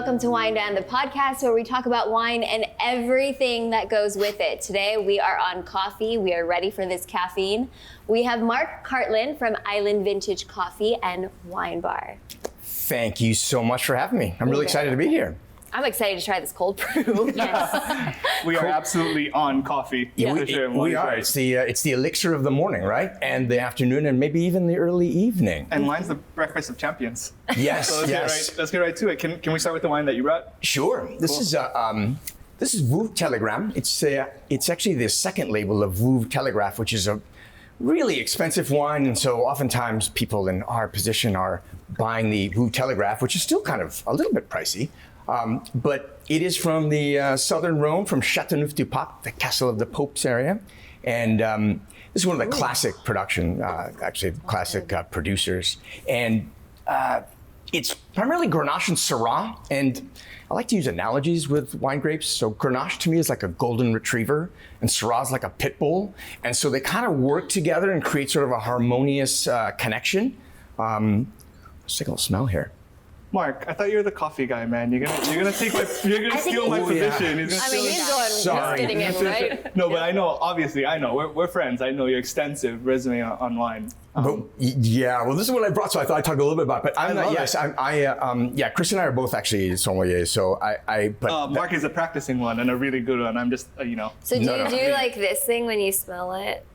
welcome to Wine Down, the podcast where we talk about wine and everything that goes with it. Today we are on coffee. We are ready for this caffeine. We have Mark Cartland from Island Vintage Coffee and Wine Bar. Thank you so much for having me. I'm really excited to be here. I'm excited to try this cold brew. Yes. We are absolutely on coffee. Yeah, we are. It's the elixir of the morning, right? And the afternoon, and maybe even the early evening. And wine's the breakfast of champions. Yes, So let's get right to it. Can we start with the wine that you brought? Sure. This is Veuve Telegram. It's actually the second label of Veuve Telegraph, which is a really expensive wine, and so oftentimes people in our position are buying the Veuve Telegraph, which is still kind of a little bit pricey. But it is from the southern Rhone, from Châteauneuf-du-Pape, the Castle of the Popes area. And this is one of the classic producers. And it's primarily Grenache and Syrah. And I like to use analogies with wine grapes. So Grenache to me is like a golden retriever, and Syrah is like a pit bull. And so they kind of work together and create sort of a harmonious connection. Let's take a little smell here. Mark, I thought you were the coffee guy, man. You're gonna steal my position. He's going fitting in, right? No, but I know. Obviously, I know. We're friends. I know your extensive resume on wine. Well, this is what I brought, so I thought I'd talk a little bit about it. But I'm not. Yes, Chris and I are both actually sommeliers. So Mark is a practicing one and a really good one. I'm just, So do you do like this thing when you smell it,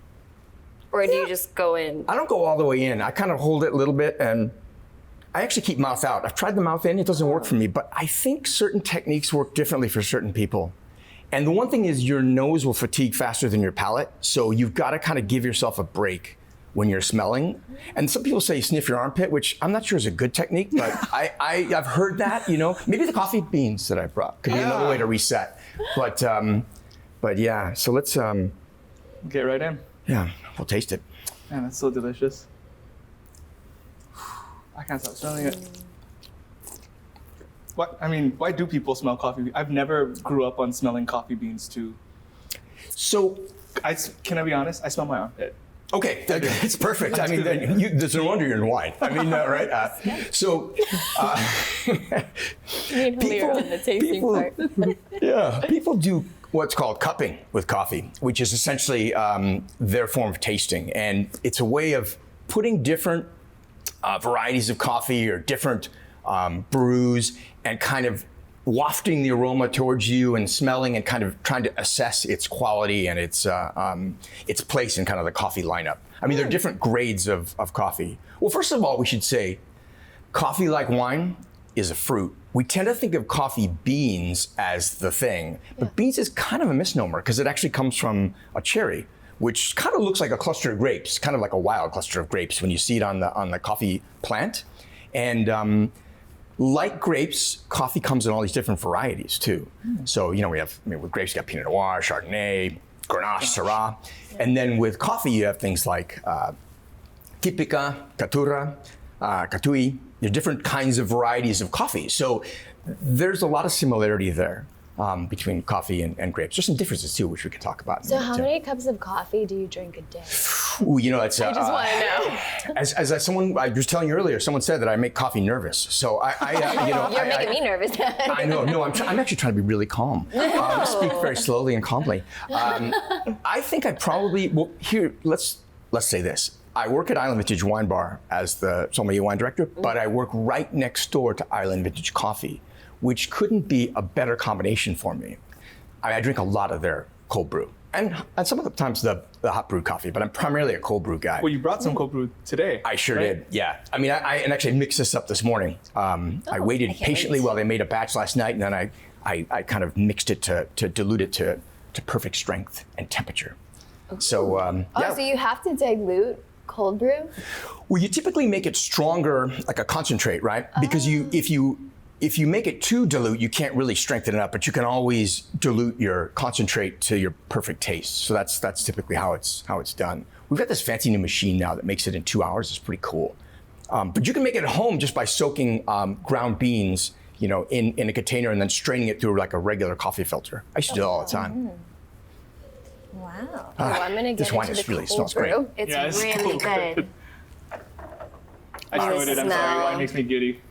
or do you just go in? I don't go all the way in. I kind of hold it a little bit, and I actually keep mouth out. I've tried the mouth in, it doesn't work for me, but I think certain techniques work differently for certain people. And the one thing is your nose will fatigue faster than your palate, so you've got to kind of give yourself a break when you're smelling. And some people say sniff your armpit, which I'm not sure is a good technique, but I've heard that, maybe the coffee beans that I brought could be another way to reset. But yeah, so let's get right in. Yeah, we'll taste it. Man, that's so delicious. I can't stop smelling it. Why do people smell coffee? I've never grew up on smelling coffee beans too. So, can I be honest? I smell my armpit. Okay, it's perfect. I mean, there's no wonder you're in wine. I mean, right? People do what's called cupping with coffee, which is essentially their form of tasting, and it's a way of putting different varieties of coffee or different brews and kind of wafting the aroma towards you and smelling and kind of trying to assess its quality and its place in kind of the coffee lineup. I mean, there are different grades of coffee. Well, first of all, we should say coffee, like wine, is a fruit. We tend to think of coffee beans as the thing, but beans is kind of a misnomer because it actually comes from a cherry, which kind of looks like a cluster of grapes, kind of like a wild cluster of grapes when you see it on the coffee plant. And like grapes, coffee comes in all these different varieties too. So, with grapes, you got Pinot Noir, Chardonnay, Grenache, Syrah. And then with coffee, you have things like Typica, Caturra, Catui. There are different kinds of varieties of coffee. So there's a lot of similarity there. Between coffee and grapes. There's some differences too, which we can talk about. So how many cups of coffee do you drink a day? Ooh, it's. I just want to know. As someone I was telling you earlier, someone said that I make coffee nervous. So You're making me nervous. I know. No, I'm actually trying to be really calm. Speak very slowly and calmly. I think I probably here. Let's say this. I work at Island Vintage Wine Bar as the sommelier wine director, but I work right next door to Island Vintage Coffee, which couldn't be a better combination for me. I drink a lot of their cold brew, and some of the times the hot brew coffee, but I'm primarily a cold brew guy. Well, you brought some cold brew today. I sure did, yeah. I mean, I actually mixed this up this morning. I waited patiently while they made a batch last night, and then I kind of mixed it to dilute it to perfect strength and temperature. So, so you have to dilute cold brew? Well, you typically make it stronger, like a concentrate, right? Because if you make it too dilute, you can't really strengthen it up, but you can always dilute your concentrate to your perfect taste. So that's typically how it's done. We've got this fancy new machine now that makes it in 2 hours. It's pretty cool. But you can make it at home just by soaking ground beans, in a container and then straining it through like a regular coffee filter. I used to do it all the time. Wow. I'm gonna get into the really cold smells great. brew. It's really good. I started it. I'm sorry. Wine makes me giddy.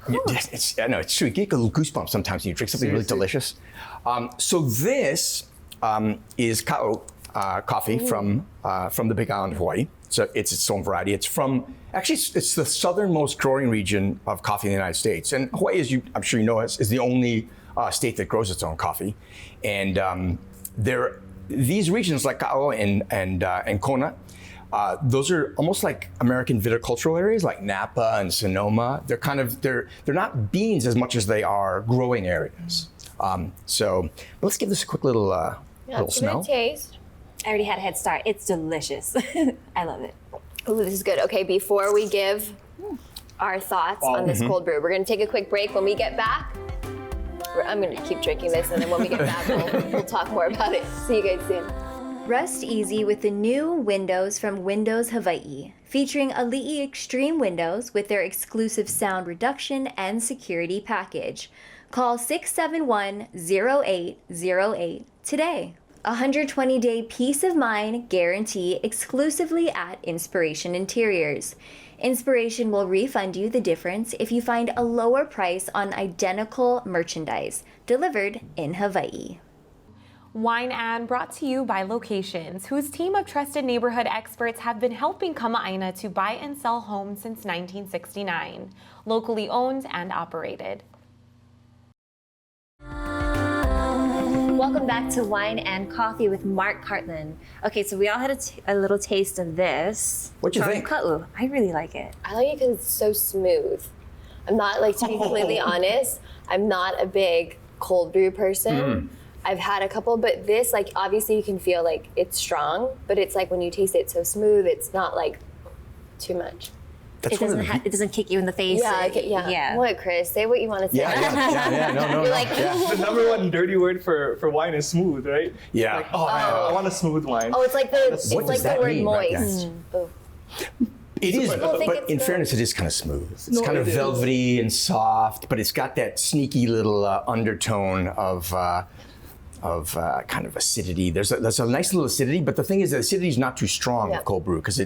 I know, it's true. You get a little goosebumps sometimes when you drink something really delicious. So this is ka'o coffee from the Big Island of Hawaii. So it's its own variety. It's it's the southernmost growing region of coffee in the United States. And Hawaii, as I'm sure you know, is the only state that grows its own coffee. And these regions like Ka'o and Kona, those are almost like American viticultural areas like Napa and Sonoma. They're not beans as much as they are growing areas. So let's give this a quick little smell. Taste. I already had a head start. It's delicious. I love it. Ooh, this is good. Okay, before we give our thoughts on this cold brew, we're gonna take a quick break. When we get back, I'm gonna keep drinking this, and then when we get back, we'll talk more about it. See you guys soon. Rest easy with the new windows from Windows Hawaii, featuring Ali'i Extreme windows with their exclusive sound reduction and security package. Call 671-0808 today. 120-day peace of mind guarantee exclusively at Inspiration Interiors. Inspiration will refund you the difference if you find a lower price on identical merchandise delivered in Hawaii. Wine Ad brought to you by Locations, whose team of trusted neighborhood experts have been helping Kama'aina to buy and sell homes since 1969. Locally owned and operated. Welcome back to Wine and Coffee with Mark Cartland. Okay, so we all had a little taste of this. What'd you think? Ka'u. I really like it. I like it because it's so smooth. I'm not, to be completely honest, I'm not a big cold brew person. I've had a couple, but this, obviously you can feel it's strong, but it's when you taste it, it's so smooth, it's not too much. That's It doesn't kick you in the face. Yeah. What, Chris? Say what you want to say. Yeah. No. The number one dirty word for wine is smooth, right? Yeah. I want a smooth wine. Oh, it's like the word mean? moist. Right, It is, but in fairness, it is kind of smooth. It's kind of velvety and soft, but it's got that sneaky little undertone of kind of acidity. There's a nice little acidity, but the thing is that acidity is not too strong with cold brew because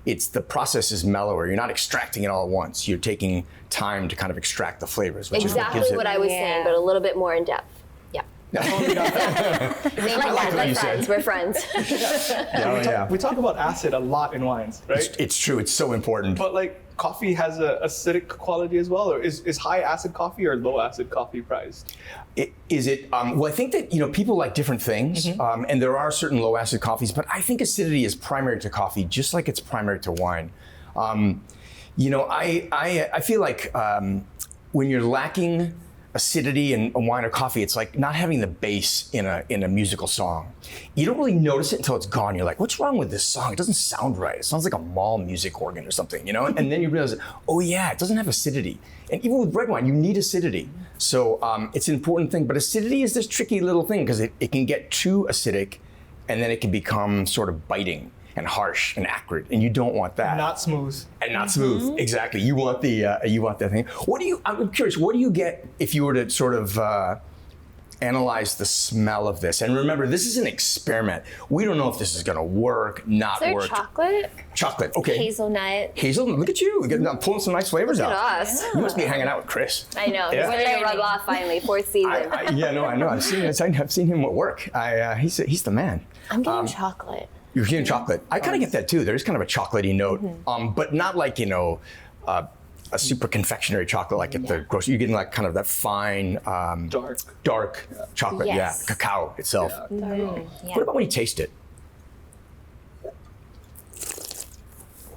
it's the process is mellower. You're not extracting it all at once. You're taking time to kind of extract the flavors, which exactly is what gives I was saying, but a little bit more in depth. Yeah. Like friends. We're friends. We talk about acid a lot in wines, right? It's true. It's so important. But coffee has a acidic quality as well, or is high acid coffee or low acid coffee prized? Well, I think that people like different things, and there are certain low acid coffees, but I think acidity is primary to coffee, just like it's primary to wine. I feel like when you're lacking acidity in a wine or coffee, it's like not having the bass in a musical song. You don't really notice it until it's gone. You're like, what's wrong with this song? It doesn't sound right. It sounds like a mall music organ or something, And then you realize, oh yeah, it doesn't have acidity. And even with red wine, you need acidity. So it's an important thing. But acidity is this tricky little thing because it can get too acidic, and then it can become sort of biting and harsh and acrid, and you don't want that. Not smooth. And not smooth, exactly. You want that thing. I'm curious, what do you get if you were to sort of analyze the smell of this? And remember, this is an experiment. We don't know if this is gonna work, not Is there work. chocolate? Chocolate, okay. Hazelnut. Hazelnut, look at you. I'm pulling some nice flavors Look out. at us. You must be hanging out with Chris. I know. Yeah. When did I rub off finally? Fourth season. I know. I've seen him at work. He's the man. I'm getting chocolate. You're getting chocolate. I kind of get that too. There's kind of a chocolatey note, but not like a super confectionery chocolate like at the grocery. You're getting kind of that fine, dark chocolate. Yes. Yeah, cacao itself. What about when you taste it?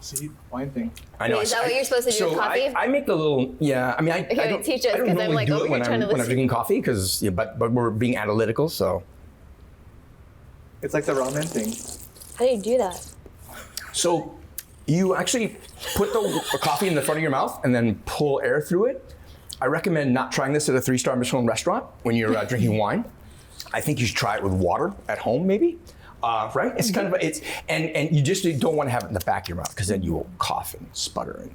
See, wine thing. I know. Is that what you're supposed to do with coffee? I make the little. Yeah, I mean, I don't. Teach us, I don't 'cause I'm normally like, do over it here when trying to I'm listen. drinking coffee because, but we're being analytical, so. It's like the ramen thing. How do you do that? So you actually put the coffee in the front of your mouth and then pull air through it. I recommend not trying this at a 3-star Michelin restaurant when you're drinking wine. I think you should try it with water at home, maybe. Right? It's kind of and you just don't want to have it in the back of your mouth because then you will cough and sputter and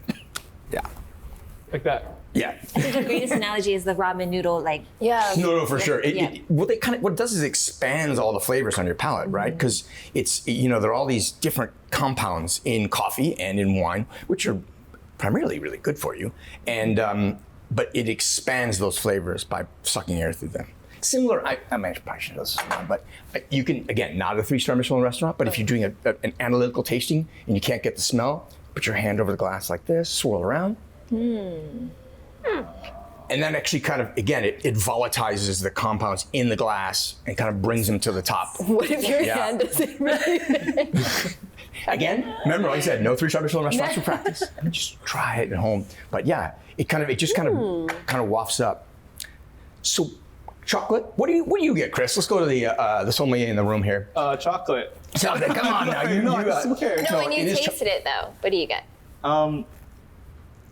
Like that. Yeah. I think the greatest analogy is the ramen noodle, Yeah. No, for sure. What it does is it expands all the flavors on your palate, right? Because it's there are all these different compounds in coffee and in wine, which are primarily really good for you, and but it expands those flavors by sucking air through them. Similar, I probably shouldn't know this now, but you can, again, not a 3-star Michelin restaurant, but if you're doing an analytical tasting and you can't get the smell, put your hand over the glass like this, swirl around. And that actually kind of, again, it volatilizes the compounds in the glass and kind of brings them to the top. What if your hand doesn't really Again, remember, like I said, no 3-star Michelin restaurants for practice. I mean, just try it at home. But yeah, it just kind of wafts up. So, chocolate. What do you get, Chris? Let's go to the sommelier in the room here. Chocolate. Chocolate. Come on now. I swear. No, when you tasted it though, what do you get?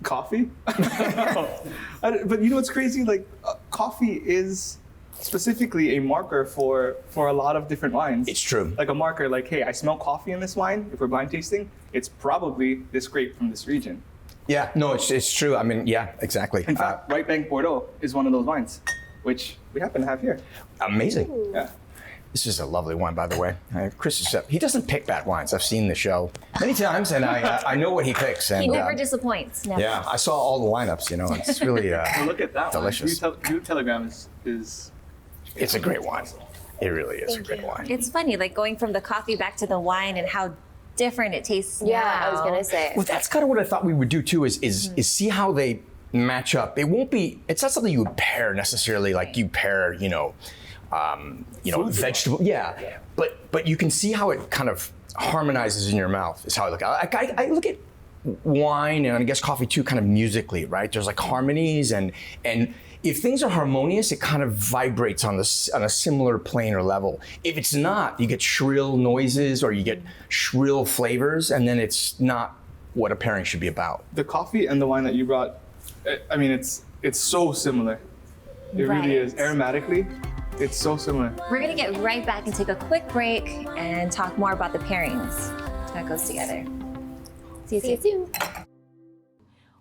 Coffee. But you know what's crazy? Like, coffee is specifically a marker for a lot of different wines. It's true. Like a marker, like, hey, I smell coffee in this wine. If we're blind tasting, it's probably this grape from this region. Yeah, no, it's true. I mean, yeah, exactly. In fact, Right Bank Bordeaux is one of those wines, which we happen to have here. Amazing. Yeah. This is a lovely wine, by the way. Chris he doesn't pick bad wines. I've seen the show many times, and I know what he picks. And, He never disappoints. Never. Yeah, I saw all the lineups. It's really Well, look at that delicious. one. Blue Telegram is It's a great wine. It really is a great wine. It's funny, like going from the coffee back to the wine and how different it tastes Yeah, now. I was gonna say. Well, that's kind of what I thought we would do too. Is see how they match up. It won't be. It's not something you would pair necessarily. Like you pair, vegetable. Yeah. But you can see how it kind of harmonizes in your mouth. Is how I look at it. I look at wine and I guess coffee too, kind of musically, right? There's like harmonies and if things are harmonious, it kind of vibrates on a similar plane or level. If it's not, you get shrill noises or you get shrill flavors, and then it's not what a pairing should be about. the coffee and the wine that you brought. I mean, it's so similar. It really is. Aromatically, it's so similar. We're gonna get right back and take a quick break and talk more about the pairings. That goes together. See you soon.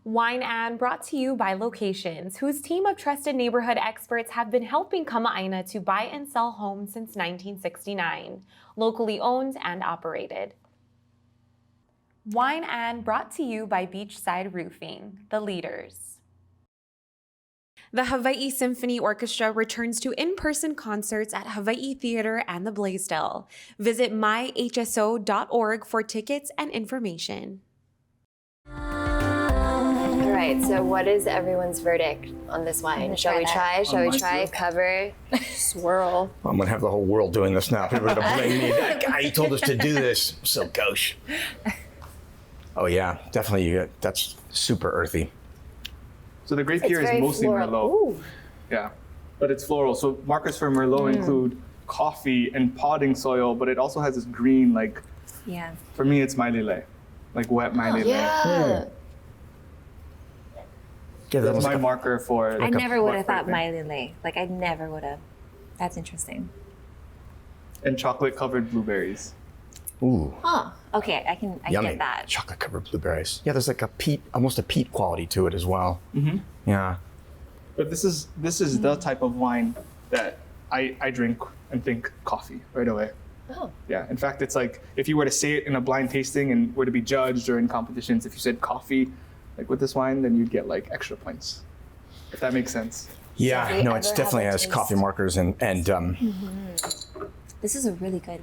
Wine Ad brought to you by Locations, whose team of trusted neighborhood experts have been helping Kama'aina to buy and sell homes since 1969. Locally owned and operated. Wine Ad brought to you by Beachside Roofing, the leaders. The Hawaii Symphony Orchestra returns to in-person concerts at Hawaii Theater and the Blaisdell. Visit myhso.org for tickets and information. All right, so what is everyone's verdict on this wine? Shall we try? Shall we try? Cover, swirl. I'm gonna have the whole world doing this now. People are gonna blame me. That guy told us to do this. I'm so gauche. Oh yeah, definitely. That's super earthy. So the grape here is very mostly floral. Merlot. Ooh. Yeah, but it's floral. So markers for Merlot include coffee and potting soil, but it also has this green, like, Yeah. for me, it's mailele, like wet mailele. Yeah. Yeah, That's my marker for. I never would have wet thought grape. Mailele. Like, I never would have. That's interesting. And chocolate-covered blueberries. Ooh, Huh. Okay, I yummy. get that. Chocolate covered blueberries. Yeah, there's like a peat, almost a peat quality to it as well. Mm-hmm. Yeah. But this is the type of wine that I drink and think coffee right away. Oh. Yeah. In fact, it's like if you were to say it in a blind tasting and were to be judged or in competitions, if you said coffee, like with this wine, then you'd get like extra points. If that makes sense. Yeah, Have we no, it's ever definitely had a has taste? coffee markers and This is a really good.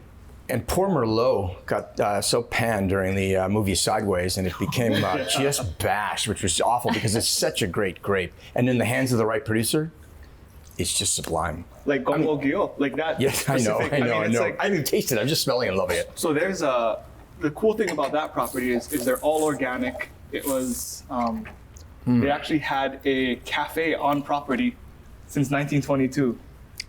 And poor Merlot got so panned during the movie Sideways, and it became just bashed, which was awful because it's such a great grape. And in the hands of the right producer, it's just sublime. Like Gongo Gyo, like that. Yes, I know. specific- I mean, it's like- I haven't even tasted it. I'm just smelling and loving it. So there's the cool thing about that property is they're all organic. It was they actually had a cafe on property since 1922.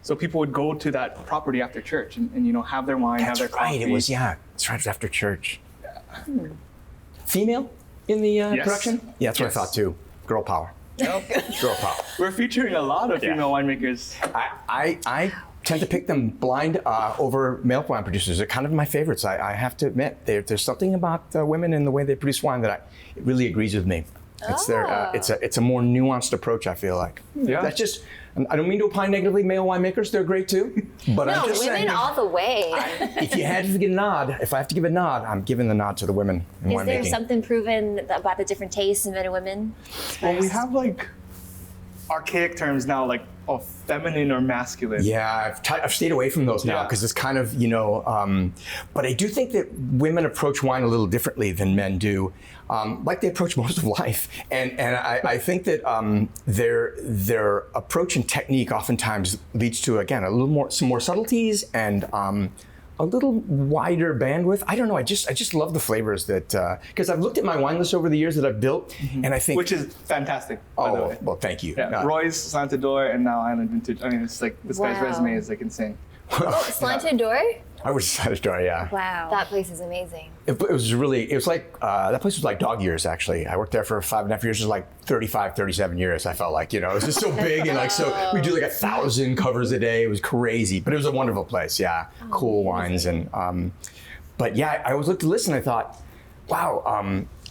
So people would go to that property after church and have their wine, have That's their right. coffee. It was, it's right after church. Female in the production? Yeah, that's what I Yes. thought too. Girl power. Yep. Girl power. We're featuring a lot of female winemakers. I tend to pick them blind over male wine producers. They're kind of my favorites. I have to admit, there's something about women and the way they produce wine that it really agrees with me. It's it's a more nuanced approach, I feel like. Yeah. That's just, I don't mean to opine negatively, male winemakers, they're great too. But No, I'm just women saying, all the way. if you had to give a nod, if I have to give a nod, I'm giving the nod to the women in Is winemaking. there something proven about the different tastes in men and women? Well, we have archaic terms now, like feminine or masculine. Yeah, I've stayed away from those now because it's kind of, but I do think that women approach wine a little differently than men do, like they approach most of life. And I think that their approach and technique oftentimes leads to, again, some more subtleties and a little wider bandwidth. I don't know. I just love the flavors that because I've looked at my wine list over the years that I've built, and I think which is fantastic. By the way. Well, thank you. Yeah, Roy's, Slanted Door, and now Island Vintage. I mean, it's like this guy's resume is like insane. Slanted Door? I was Slanted Door, yeah. Wow. That place is amazing. It was like, that place was like dog years, actually. I worked there for 5.5 years. It was like 35, 37 years, I felt like, it was just so big. And like, so we do like 1,000 covers a day. It was crazy, but it was a wonderful place. Yeah. Cool wines. And, but yeah, I always looked at the list and I thought, wow,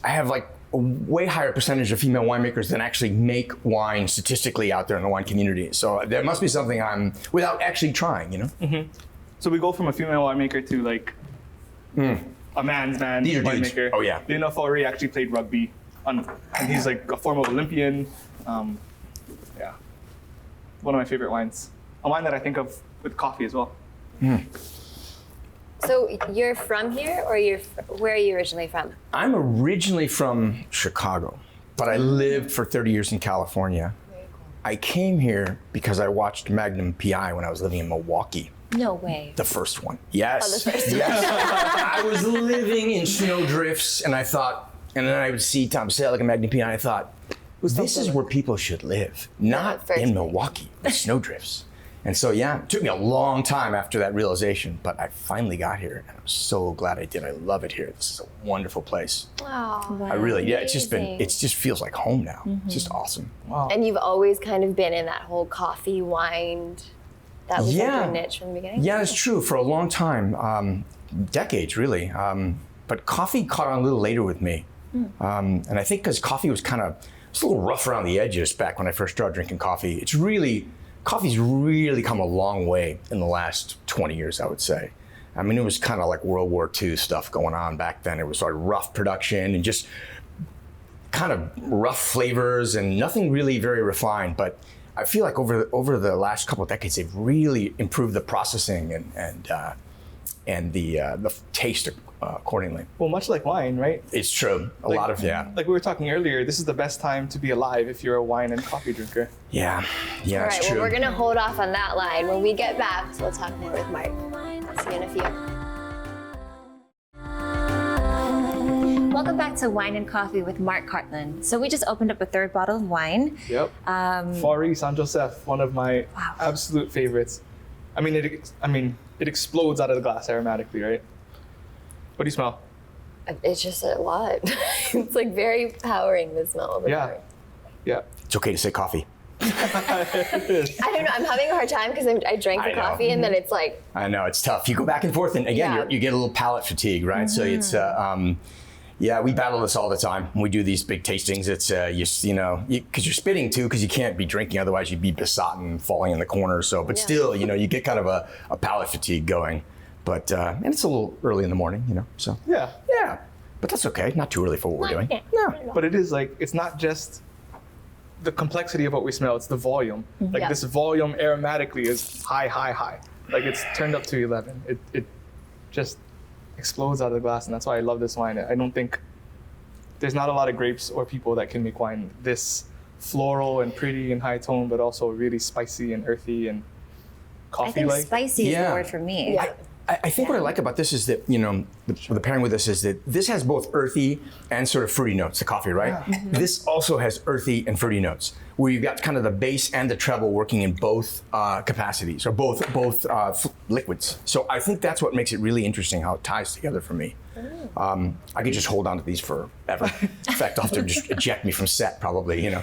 I have like a way higher percentage of female winemakers than actually make wine statistically out there in the wine community. So there must be something I'm, without actually trying, Mm-hmm. So we go from a female winemaker to like a man's man These are winemaker. dudes. Oh yeah. Lino Fauri actually played rugby, and he's like a former Olympian. Yeah, one of my favorite wines. A wine that I think of with coffee as well. So you're from here, or where are you originally from? I'm originally from Chicago, but I lived for 30 years in California. Very cool. I came here because I watched Magnum PI when I was living in Milwaukee. No way. The first one. Yes. Oh, the first one. Yes. I was living in snowdrifts, and I thought, and then I would see Tom Selleck and Magnum PI, and I thought, this is where people should live, not in Milwaukee with snowdrifts. And so, yeah, it took me a long time after that realization, but I finally got here, and I'm so glad I did. I love it here. This is a wonderful place. Oh, I really, it just feels like home now. It's just awesome. Wow. And you've always kind of been in that whole coffee, wine, that was like your niche from the beginning? Yeah, it's true. For a long time, decades really. But coffee caught on a little later with me. And I think because coffee was a little rough around the edges back when I first started drinking coffee. Coffee's really come a long way in the last 20 years, I would say. I mean, it was kind of like World War II stuff going on back then. It was sort of rough production and just kind of rough flavors and nothing really very refined. But I feel like over the last couple of decades, they've really improved the processing and the taste accordingly. Well, much like wine, right? It's true. A lot of. Like we were talking earlier, this is the best time to be alive if you're a wine and coffee drinker. Yeah, All right, it's true. well, we're going to hold off on that line. When we get back, we'll talk more with Mark. See you in a few. Welcome back to Wine and Coffee with Mark Cartland. So we just opened up a third bottle of wine. Yep. Fauri San Josef, one of my absolute favorites. I mean, it explodes out of the glass aromatically, right? What do you smell? It's just a lot. It's like very powering, the smell of the coffee. Yeah. It's okay to say coffee. I don't know. I'm having a hard time because I drank the coffee and then it's like. I know, it's tough. You go back and forth, and again, you get a little palate fatigue, right? So it's, we battle this all the time when we do these big tastings. It's, because you're spitting too, because you can't be drinking, otherwise you'd be besotted and falling in the corner. So, but still, you get kind of a palate fatigue going. But, and it's a little early in the morning, so. Yeah. Yeah, but that's okay. Not too early for what we're doing. No. But it is like, it's not just the complexity of what we smell, it's the volume. Like this volume aromatically is high. Like it's turned up to 11. It just explodes out of the glass, and that's why I love this wine. I don't think, there's not a lot of grapes or people that can make wine this floral and pretty and high tone, but also really spicy and earthy and coffee-like. I think spicy is the word for me. Yeah. I think what I like about this is that, the pairing with this is that this has both earthy and sort of fruity notes, the coffee, right? Yeah. This also has earthy and fruity notes, where you've got kind of the base and the treble working in both capacities, or both liquids. So I think that's what makes it really interesting, how it ties together for me. I could just hold on to these forever. In fact, I'll have to just eject me from set, probably,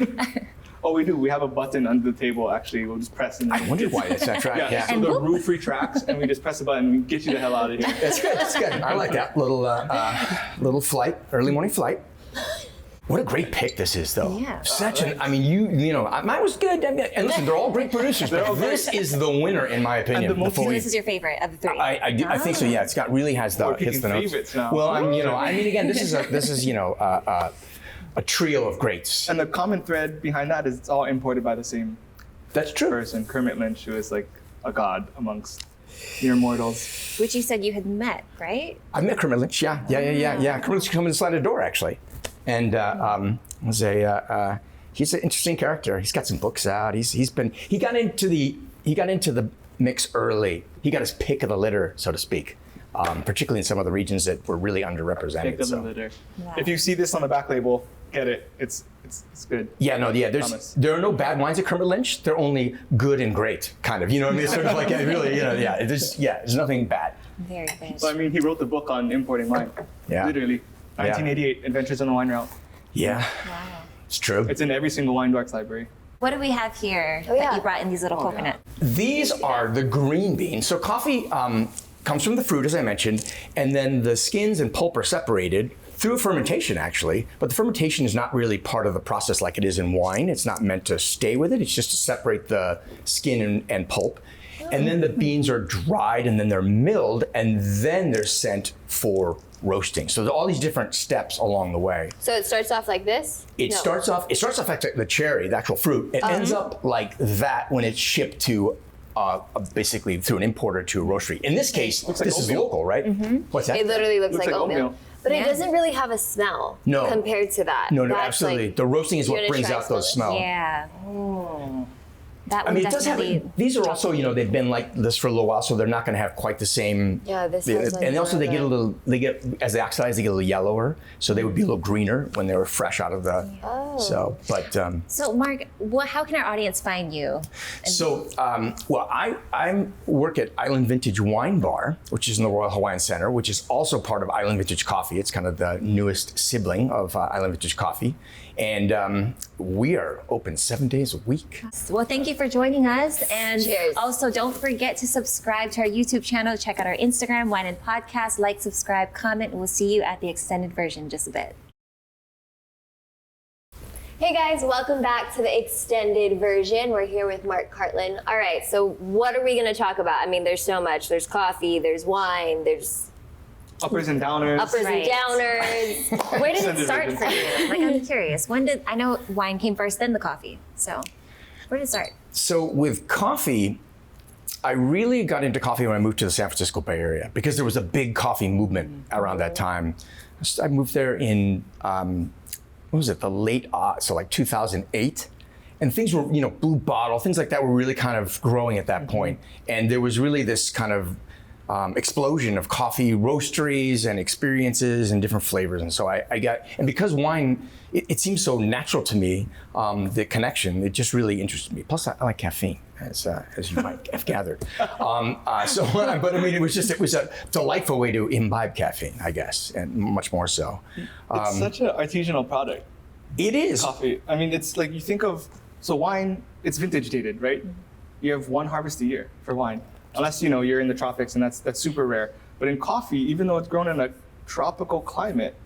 Oh, we do. We have a button under the table, actually. We'll just press and I wondered why that's right. Yeah. So the roof retracts, and we just press a button and get you the hell out of here. That's good. I like that little flight, early morning flight. What a great pick this is, though. Yeah. Mine was good. And listen, they're all great producers, but this is the winner in my opinion. And So this is your favorite of the three? I think so. Yeah, it's really has We're hits picking the notes. favorites now. Well, again, this is a trio of greats. And the common thread behind that is it's all imported by the same That's true. person, Kermit Lynch, who is like a god amongst mere mortals. Which you said you had met, right? I met Kermit Lynch. Yeah. Kermit Lynch came in and slammed the door actually, and was a he's an interesting character. He's got some books out. He got into the mix early. He got his pick of the litter, so to speak. Particularly in some of the regions that were really underrepresented. Pick of the litter. If you see this on the back label, get it. It's good. Yeah, no, yeah. There are no bad wines at Kermit Lynch. They're only good and great, kind of. You know what I mean? It's sort of like really, there's nothing bad. Very good. Well, I mean, he wrote the book on importing wine. Yeah. Literally, 1988, Adventures on the Wine Route. Yeah. Wow. It's true. It's in every single Wine Dorks library. What do we have here yeah. that you brought in these little coconut? These are the green beans. So coffee comes from the fruit, as I mentioned, and then the skins and pulp are separated through fermentation, actually. But the fermentation is not really part of the process like it is in wine. It's not meant to stay with it. It's just to separate the skin and pulp. And then the beans are dried, and then they're milled, and then they're sent for roasting. So there are all these different steps along the way. So it starts off like this? It starts off like the cherry, the actual fruit. It ends up like that when it's shipped to basically through an importer to a roastery. In this case, this is local, right? What's that? It literally looks like oatmeal. But Yeah. it doesn't really have a smell compared to that. No, That's absolutely. like- The roasting is You're what gonna brings try out those some of smells. Yeah. That I one mean, it does have. definitely. These are also, they've been like this for a little while, so they're not going to have quite the same. Yeah, this has like and also they more of get as they oxidize, they get a little yellower, so they would be a little greener when they were fresh out of the. Oh. So, but. So, Mark, how can our audience find you? So, well, I work at Island Vintage Wine Bar, which is in the Royal Hawaiian Center, which is also part of Island Vintage Coffee. It's kind of the newest sibling of Island Vintage Coffee. And we are open 7 days a week. Well, thank you for joining us. And Cheers. also, don't forget to subscribe to our YouTube channel. Check out our Instagram, Wine and Podcast. Like, subscribe, comment, and we'll see you at the extended version in just a bit. Hey guys, welcome back to the extended version. We're here with Mark Cartland. All right, so what are we going to talk about? I mean, there's so much. There's coffee, there's wine, there's Uppers and downers. uppers Right. and downers. Where did it Extended start version. for you? Like, I'm curious. I know wine came first, then the coffee. So, where did it start? So with coffee, I really got into coffee when I moved to the San Francisco Bay Area because there was a big coffee movement around that time. I moved there in, what was it, the late aughts, so like 2008. And things were, Blue Bottle, things like that were really kind of growing at that point. And there was really this kind of explosion of coffee roasteries and experiences and different flavors. And so and because wine, it seems so natural to me, the connection, it just really interested me. Plus I like caffeine, as you might have gathered. But I mean, it was a delightful way to imbibe caffeine, I guess, and much more so. It's such an artisanal product. It is. Coffee. I mean, it's like you think of, so wine, it's vintage dated, right? You have one harvest a year for wine. Unless, you're in the tropics and that's super rare. But in coffee, even though it's grown in a tropical climate,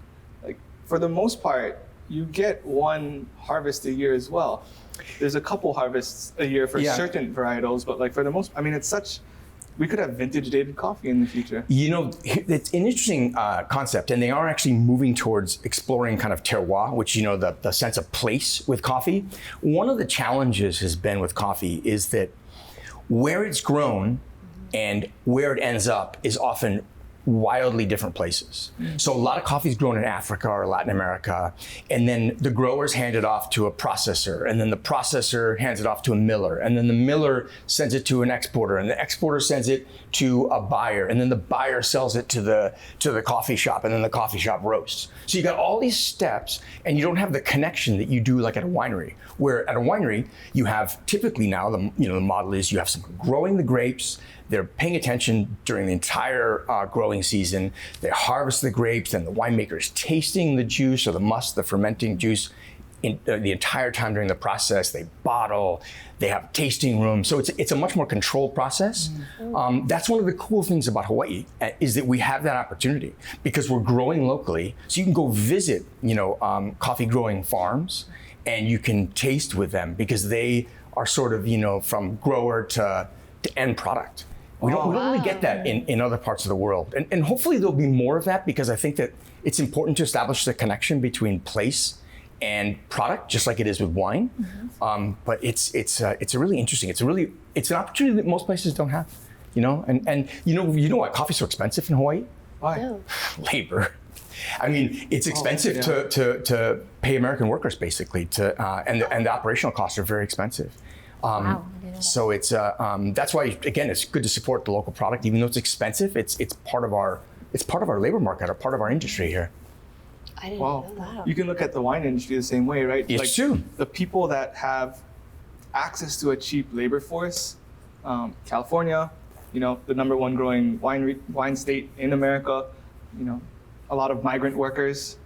like for the most part, you get one harvest a year as well. There's a couple harvests a year for certain varietals, but like for the most, I mean, we could have vintage dated coffee in the future. It's an interesting concept, and they are actually moving towards exploring kind of terroir, which, the sense of place with coffee. One of the challenges has been with coffee is that where it's grown and where it ends up is often wildly different places. So a lot of coffee is grown in Africa or Latin America, and then the growers hand it off to a processor, and then the processor hands it off to a miller, and then the miller sends it to an exporter, and the exporter sends it to a buyer, and then the buyer sells it to the coffee shop, and then the coffee shop roasts. So you got all these steps, and you don't have the connection that you do like at a winery, where at a winery you have typically now the model is you have someone growing the grapes. They're paying attention during the entire growing season. They harvest the grapes, and the winemaker is tasting the juice or the must, the fermenting juice, the entire time during the process. They bottle, they have a tasting room. So it's a much more controlled process. That's one of the cool things about Hawaii is that we have that opportunity because we're growing locally. So you can go visit, coffee growing farms, and you can taste with them because they are sort of, from grower to end product. We don't really get that in other parts of the world. And hopefully there'll be more of that because I think that it's important to establish the connection between place and product, just like it is with wine. But it's a really interesting. It's an opportunity that most places don't have. You know, and you know why coffee's so expensive in Hawaii? Why? No. Labor. I mean, it's expensive yeah. to pay American workers basically, and the operational costs are very expensive. Wow, I didn't know that. So it's that's why, again, it's good to support the local product, even though it's expensive. It's part of our labor market, or part of our industry here. I didn't Wow. know that. Wow. You can look at the wine industry the same way, right? It's true. The people that have access to a cheap labor force, California, you know, the number one growing wine state in America, you know, a lot of migrant workers.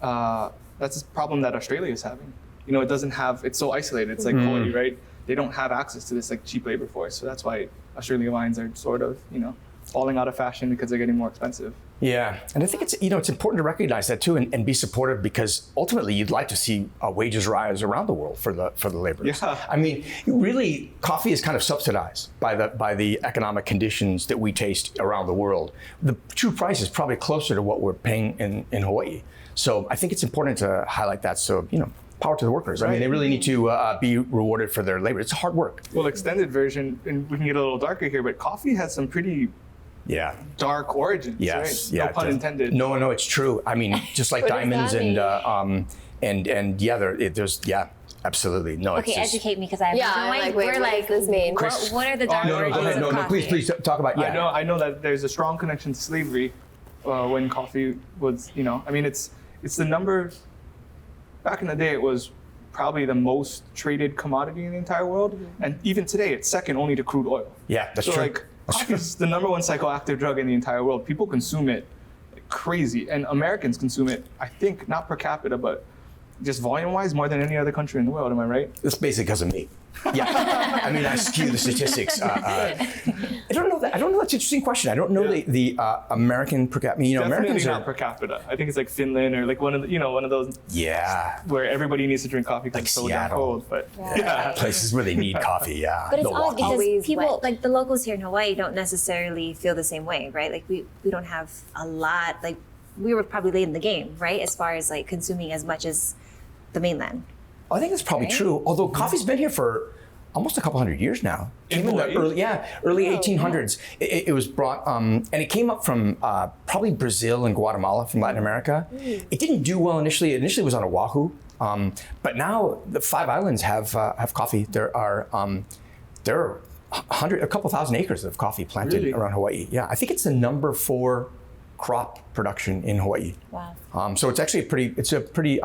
That's a problem that Australia is having. You know, it's so isolated. It's like Hawaii, right? They don't have access to this like cheap labor force. So that's why Australian wines are sort of, you know, falling out of fashion because they're getting more expensive. Yeah, and I think it's important to recognize that too, and be supportive, because ultimately you'd like to see wages rise around the world for the laborers. Yeah. I mean, really, coffee is kind of subsidized by the economic conditions that we taste around the world. The true price is probably closer to what we're paying in Hawaii. So I think it's important to highlight that. So, you know, power to the workers. I mean, Right. they really need to be rewarded for their labor. It's hard work. Well, extended version, and we can get a little darker here, but coffee has some pretty Yeah. dark origins, Yes. right? Yeah. No pun intended. No, it's true. I mean, just like What does diamonds that and yeah, there's absolutely no. Okay, it's just, educate me, because I have Yeah, no I'm idea. like, wait, We're what like, does this mean? What are the dark No, origins go ahead. of no, coffee? please talk about. Yeah. I know that there's a strong connection to slavery when coffee was, you know, I mean, it's the number, back in the day, it was probably the most traded commodity in the entire world. And even today, it's second only to crude oil. Yeah, that's So true. like, coffee is the number one psychoactive drug in the entire world. People consume it like crazy. And Americans consume it, I think, not per capita, but just volume-wise, more than any other country in the world. Am I right? That's basically because of me. Yeah, I mean, I skew the statistics. I don't know that. I don't know. That's an interesting question. I don't know the American per capita. You know, Definitely Americans not are. per capita. I think it's like Finland or like one of those Yeah, where everybody needs to drink coffee because Like it's so damn Seattle. cold. But yeah. places where they need coffee. Yeah, But it's odd Milwaukee. because Always people, wet. like the locals here in Hawaii, don't necessarily feel the same way, right? Like we don't have a lot, like we were probably late in the game, right? As far as like consuming as much as the mainland. I think that's probably Right? true. Although coffee's been here for almost a couple hundred years now. In Came in the Hawaii? early 1800s. It was brought, and it came up from probably Brazil and Guatemala, from Latin America. It didn't do well initially. Initially, it was on Oahu, but now the 5 islands have coffee. There are a couple thousand acres of coffee planted Really? around Hawaii. Yeah, I think it's the number 4 crop production in Hawaii. Wow. So it's actually a pretty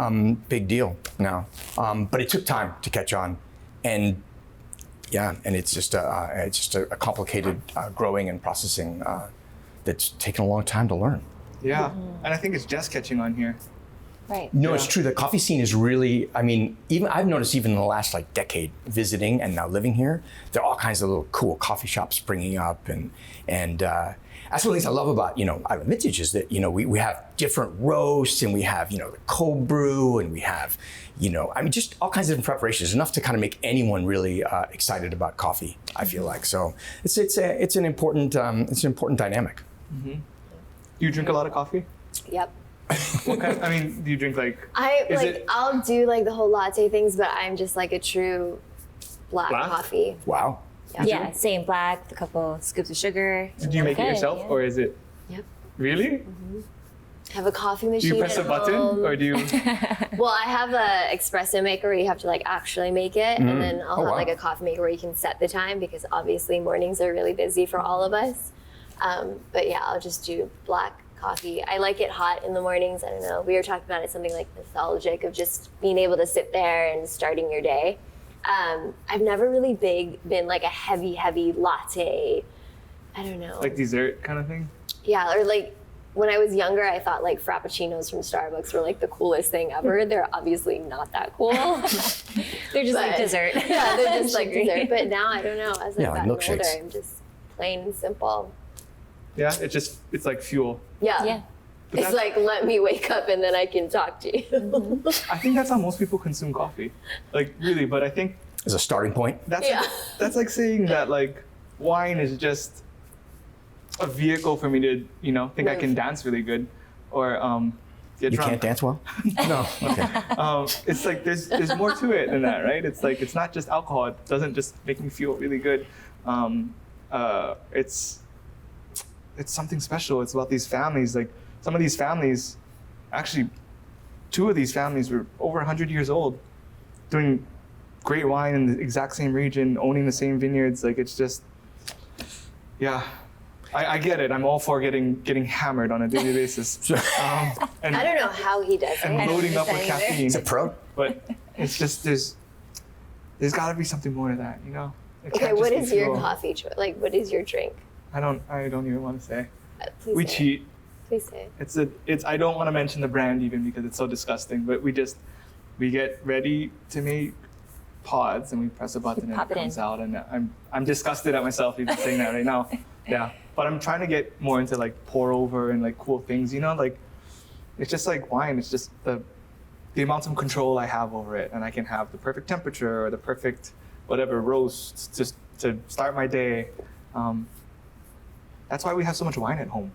big deal now. But it took time to catch on, and it's just a complicated growing and processing that's taken a long time to learn. Yeah. And I think it's just catching on here. Right. No, Yeah. it's true. The coffee scene is really, I mean, even I've noticed even in the last like decade visiting and now living here, there are all kinds of little cool coffee shops springing up, and that's one of the things I love about, you know, Island Vintage is that, you know, we have different roasts, and we have, you know, the cold brew, and we have, you know, I mean, just all kinds of different preparations, enough to kind of make anyone really excited about coffee, I feel like. So it's an important dynamic. Do you drink a lot of coffee? Yep. What kind? I mean, do you drink like? Is it- I'll do like the whole latte things, but I'm just like a true black Black? coffee. Wow. Yeah, same black, a couple scoops of sugar. Do you make it Okay, yourself, yeah. or is it? Yep. Really? Have a coffee Do machine. you press a at button, home. or do you? Well, I have a espresso maker where you have to like actually make it, and then I'll Oh, have wow. like a coffee maker where you can set the time, because obviously mornings are really busy for all of us. But yeah, I'll just do black coffee. I like it hot in the mornings. I don't know. We were talking about it, something like nostalgic of just being able to sit there and starting your day. I've never really been like a heavy latte. I don't know. Like dessert kind of thing? Yeah, or like when I was younger, I thought like frappuccinos from Starbucks were like the coolest thing ever. They're obviously not that cool. They're just like But- dessert. Yeah, they're just like Sugary. dessert. But now I don't know. As I've Yeah, like gotten older, milkshakes. I'm just plain and simple. Yeah, it's like fuel. Yeah. Yeah. But It's that's- like, let me wake up and then I can talk to you. I think that's how most people consume coffee. Like really, but I think As a starting point. that's Yeah. that's like saying that like wine is just a vehicle for me to, you know, think I can dance really good, or get You drunk. can't dance well? No. Okay. It's like there's more to it than that, right? It's like it's not just alcohol. It doesn't just make me feel really good. It's something special. It's about these families. Like some of these families, actually, 2 of these families were over 100 years old, doing great wine in the exact same region, owning the same vineyards. Like it's just, yeah. I get it. I'm all for getting hammered on a daily basis. And I don't know how he does it. and loading up with caffeine. It's a pro. But it's just there's got to be something more to that, you know. It Okay, can't what just is be your fuel. coffee choice? Like, what is your drink? I don't even want to say. Please We say it. cheat. Please say it. It's I don't want to mention the brand even because it's so disgusting. But we get ready to make pods and we press a button and Pop it it comes in. out, and I'm disgusted at myself even saying that right now. Yeah, but I'm trying to get more into like pour over and like cool things, you know, like it's just like wine. It's just the amount of control I have over it, and I can have the perfect temperature or the perfect whatever roast just to start my day. That's why we have so much wine at home,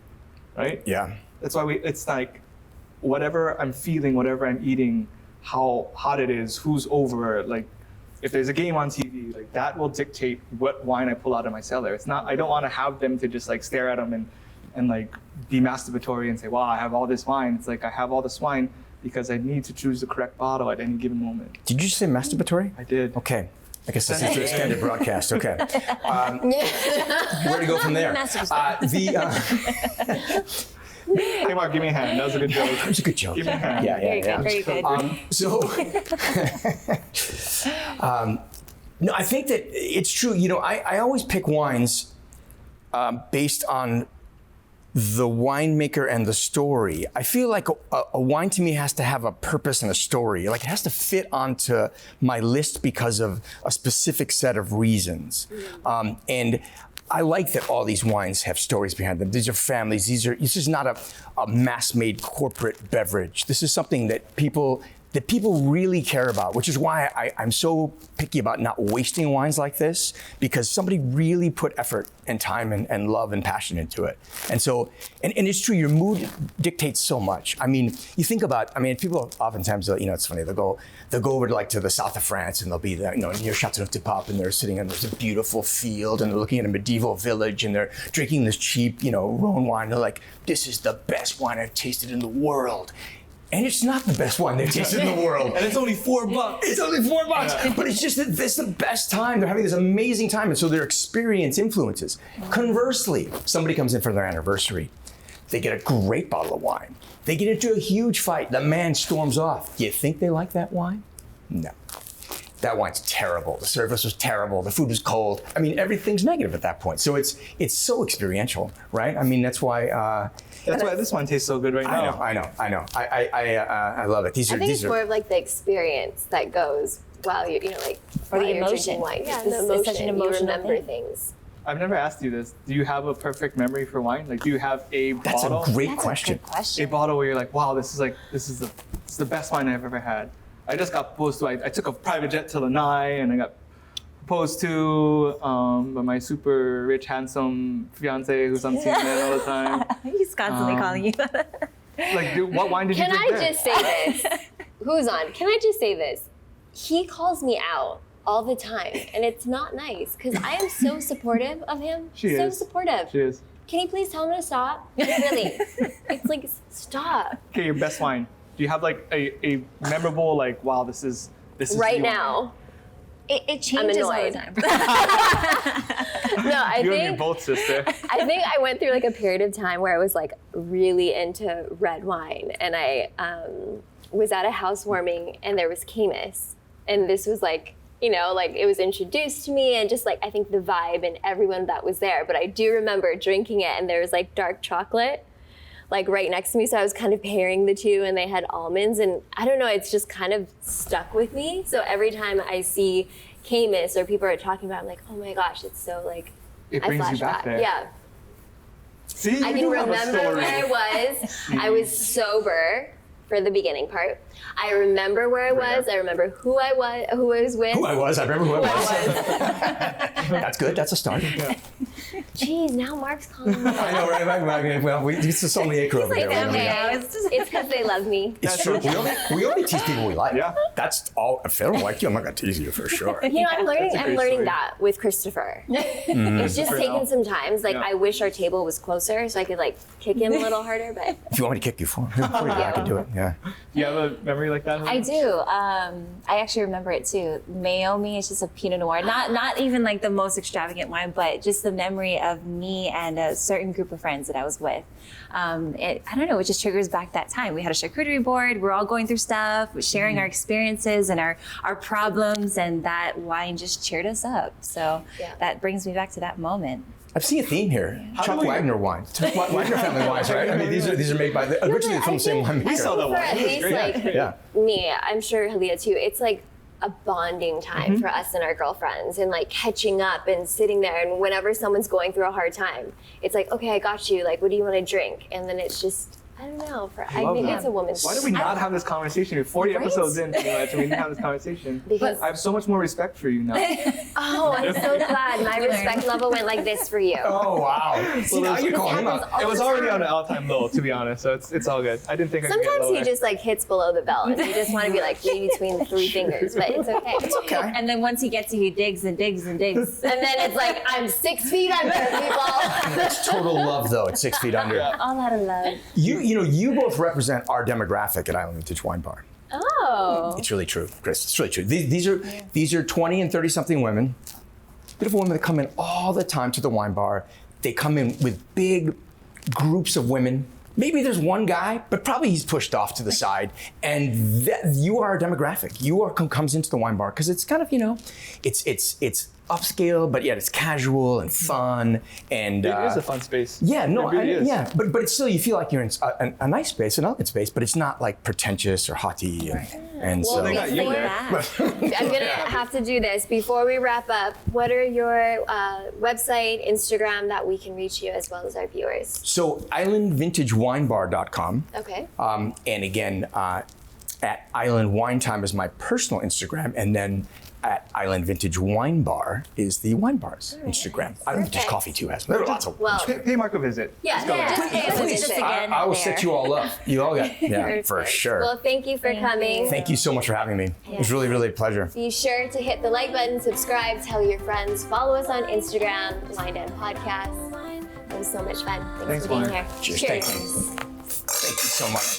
right? Yeah. That's why it's like whatever I'm feeling, whatever I'm eating, how hot it is, who's over, like if there's a game on TV, like that will dictate what wine I pull out of my cellar. It's not, I don't want to have them to just like stare at them and like be masturbatory and say, wow, I have all this wine. It's like I have all this wine because I need to choose the correct bottle at any given moment. Did you say masturbatory? I did. Okay. I guess this is the extended broadcast. Okay. Where to go from there? Hey Mark, give me a hand. That was a good joke. That was a good joke. Give me a hand. Yeah. Very good. No, I think that it's true. You know, I always pick wines based on the winemaker and the story. I feel like a wine to me has to have a purpose and a story. Like it has to fit onto my list because of a specific set of reasons. And I like that all these wines have stories behind them. These are families. This is not a mass-made corporate beverage. This is something that people really care about, which is why I'm so picky about not wasting wines like this, because somebody really put effort and time and love and passion into it. And so, and it's true, your mood dictates so much. I mean, you think about, people oftentimes, you know, it's funny, they'll go over to the south of France and they'll be there, you know, near Châteauneuf-du-Pape, and they're sitting and there's a beautiful field and they're looking at a medieval village and they're drinking this cheap, you know, Rhone wine. They're like, this is the best wine I've tasted in the world. And it's not the best wine they've tasted in the world. And it's only $4. It's only $4, Yeah. but it's just that this is the best time. They're having this amazing time, and so their experience influences. Conversely, somebody comes in for their anniversary. They get a great bottle of wine. They get into a huge fight. The man storms off. Do you think they like that wine? No. That wine's terrible. The service was terrible. The food was cold. I mean, everything's negative at that point. So it's so experiential, right? I mean, that's why. That's why this one tastes so good right now. I know. I love it. I think it's more of like the experience that goes while you're, like, Or while the you're drinking emotion. wine. Yeah, This the is such emotion. an You emotional remember thing. things. I've never asked you this. Do you have a perfect memory for wine? Like, do you have a That's bottle? a great That's question. a good question. A bottle where you're like, wow, this is the best wine I've ever had. I just got proposed to. I took a private jet to Lanai and I got proposed to by my super rich, handsome fiance who's on CNN all the time. He's constantly calling you. Like, dude, what wine did you Can drink I there? just say this? Who's on? Can I just say this? He calls me out all the time, and it's not nice because I am so supportive of him. She so is. supportive. She is. Can you please tell him to stop? Like, really? It's like, stop. Okay, your best wine. Do you have like a memorable, like, wow, this is Right the wine? now. It changes all the annoyed. time. No, I You and me think both, sister. I think I went through like a period of time where I was like really into red wine, and I was at a housewarming and there was Camus, and this was like, like it was introduced to me, and just like I think the vibe and everyone that was there. But I do remember drinking it, and there was like dark chocolate like right next to me, so I was kind of pairing the two, and they had almonds, and I don't know, it's just kind of stuck with me. So every time I see Camus or people are talking about it, I'm like, oh my gosh, it's so like, It I brings flash you back there. Yeah. See, I you can do have a remember story. where I was. I was sober for the beginning part. I remember where I was. I remember who I was with. Who I was. I remember who I was. That's good. That's a start. Jeez, now Mark's calling me. I know, right? Well, it's the sommelier crew over here. It's because they love me. It's true. We only tease people we like. Yeah. That's all. If they don't like you, I'm not going to tease you for sure. You know, I'm learning story. that with Christopher. It's just taken some time. Like, I wish our table was closer so I could like kick him a little harder, but. If you want me to kick you for it, I can do it. Yeah. Do you have a memory like that? I do. I actually remember it too. Mayomi is just a Pinot Noir. Not even like the most extravagant wine, but just the memory of me and a certain group of friends that I was with. I don't know, it just triggers back that time. We had a charcuterie board. We're all going through stuff, sharing our experiences and our problems, and that wine just cheered us up. So that brings me back to that moment. I've seen a theme here. Chuck Wagner wine. Wagner family wines, right? I mean, these are made by originally from the same winemaker. We saw that For one. at least like me, I'm sure Halia too. It's like a bonding time for us and our girlfriends, and like catching up and sitting there. And whenever someone's going through a hard time, it's like, okay, I got you. Like, what do you want to drink? And then it's just, I don't know. I think it's a woman's. Why do we not have this conversation? We're 40 episodes in, pretty much, and we didn't have this conversation. Because I have so much more respect for you now. oh, I'm so glad my respect level went like this for you. Oh, wow. See, now you're calling him out. It was already on an all-time low, to be honest, so it's all good. I didn't think I could get Sometimes lower. he just like hits below the belt, and you just want to be like read between the three fingers, but it's okay. It's okay. And then once he gets you, he digs and digs and digs. And then it's like, I'm 6 feet under, people. That's total love, though, at 6 feet under. All out of love. You both represent our demographic at Island Vintage Wine Bar. Oh. It's really true, Chris. It's really true. These are 20 and 30 something women, beautiful women that come in all the time to the wine bar. They come in with big groups of women. Maybe there's one guy, but probably he's pushed off to the side. And you are our demographic. You are comes into the wine bar because it's kind of, it's upscale, but yet it's casual and fun. And It is a fun space. Yeah, no, It really is. yeah, but it's still, you feel like you're in a nice space, an elegant space, but it's not like pretentious or haughty. And Well, so they got you before- there. I'm gonna have to do this before we wrap up. What are your website, Instagram that we can reach you as well as our viewers? So islandvintagewinebar.com. Okay. And again, at Island Wine Time is my personal Instagram, and then at Island Vintage Wine Bar is the wine bar's Instagram. Island Vintage Coffee too has. There are lots of. Well, Pay Mark a visit. yeah, Just pay us a visit again. I will there. set you all up. You all got for Perfect. sure. Well, thank you for coming. Thank you so much for having me. It was really, really a pleasure. Be sure to hit the like button, subscribe, tell your friends, follow us on Instagram, Wine Den Podcast. It was so much fun. Thanks for being Lauren. here. Cheers. Thank you. Thank you so much.